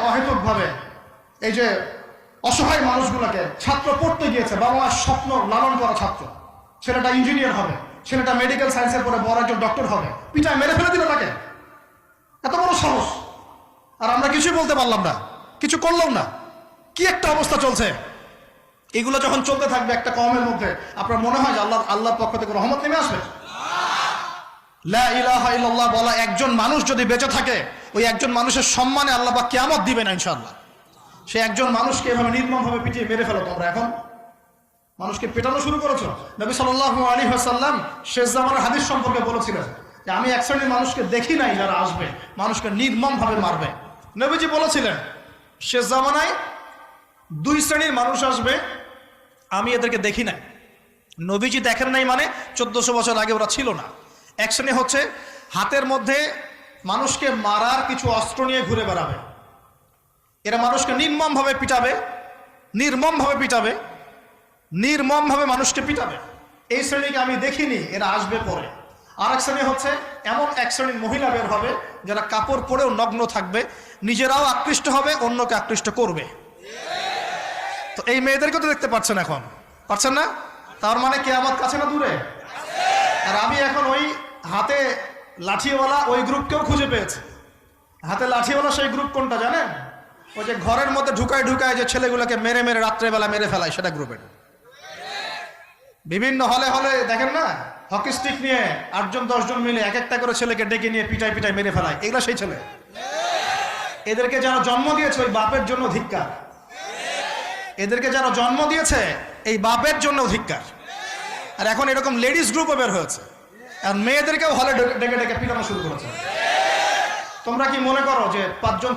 অহেতুকভাবে এই যে অসহায় মানুষগুলোকে, ছাত্র পড়তে গিয়েছে, বাবা মার স্বপ্ন লালন করা ছাত্র, ছেলেটা ইঞ্জিনিয়ার হবে, ছেলেটা মেডিকেল সায়েন্সের পরে বড় একজন ডক্টর হবে, পিটায় মেরে ফেলে দিল তাকে। এত বড় সাহস! আর আমরা কিছুই বলতে পারলাম না, কিছু করলাম না। কি একটা অবস্থা চলছে! এগুলো যখন চলতে থাকবে একটা কওমের মধ্যে, আপনার মনে হয় যে আল্লাহর পক্ষ থেকে রহমত নেমে আসবে? লা ইলাহা ইল্লাল্লাহ বলা একজন মানুষ যদি বেঁচে থাকে, ওই একজন মানুষের সম্মানে আল্লাহ পাক কিয়ামত দিবে না ইনশাআল্লাহ। সে একজন মানুষকে এভাবে নির্মমভাবে পিটিয়ে মেরে ফেলো তোমরা। এখন মানুষকে পেটানো শুরু করেছো। নবী সাল্লাল্লাহু আলাইহি ওয়াসাল্লাম শেষ জামানার হাদিস সম্পর্কে বলেছিলেন যে আমি এক শ্রেণীর মানুষকে দেখি নাই যারা আসবে মানুষকে নির্মমভাবে মারবে। নবীজি বলেছিলেন শেষ জামানায় দুই শ্রেণীর মানুষ আসবে, আমি এদেরকে দেখি নাই। নবীজি দেখেন নাই মানে 1400 বছর আগে ওরা ছিল না। এক শ্রেণী হচ্ছে হাতের মধ্যে মানুষকে মারার কিছু অস্ত্র নিয়ে ঘুরে বেড়াবে, এরা মানুষকে নির্মমভাবে পিটাবে, নির্মমভাবে পিটাবে, নির্মমভাবে মানুষকে পিটাবে। এই শ্রেণীকে আমি দেখিনি, এরা আসবে পরে। আর এক শ্রেণী হচ্ছে এমন এক শ্রেণীর মহিলা বের হবে যারা কাপড় পরেও নগ্ন থাকবে, নিজেরাও আকৃষ্ট হবে, অন্যকে আকৃষ্ট করবে। তো এই মেয়েদেরকে তো দেখতে পাচ্ছেন, এখন পাচ্ছেন না? তার মানে কিয়ামত কাছে না দূরে? আর আমি এখন ওই হাতে লাঠিওয়ালা ওই গ্রুপকেও খুঁজে পেয়েছি। হাতে লাঠিওয়ালা সেই গ্রুপ কোনটা জানেন? ওই যে ঘরের মধ্যে ঢুকায় ঢুকায় যে ছেলেগুলোকে মেরে মেরে রাত্রেবেলা মেরে ফেলায়, সেটা গ্রুপের। বিভিন্ন হলে হলে দেখেন না, হকি স্টিক নিয়ে 8 জন 10 জন মিলে এক একটা করে ছেলেকে ডেকে নিয়ে পিটাই পিটাই মেরে ফেলায়, এগুলা সেই ছেলে। এদেরকে যারা জন্ম দিয়েছে ওই বাপের জন্য ধিক্কার। এদেরকে যারা জন্ম দিয়েছে এই বাপের জন্য ধিক্কার। আর এখন এরকম লেডিস গ্রুপও বের হয়েছে, আর মেয়েদেরকেও হলে ডেকে ডেকে পিটানো শুরু করেছে। তোমরা কি মনে করো যে 5 জন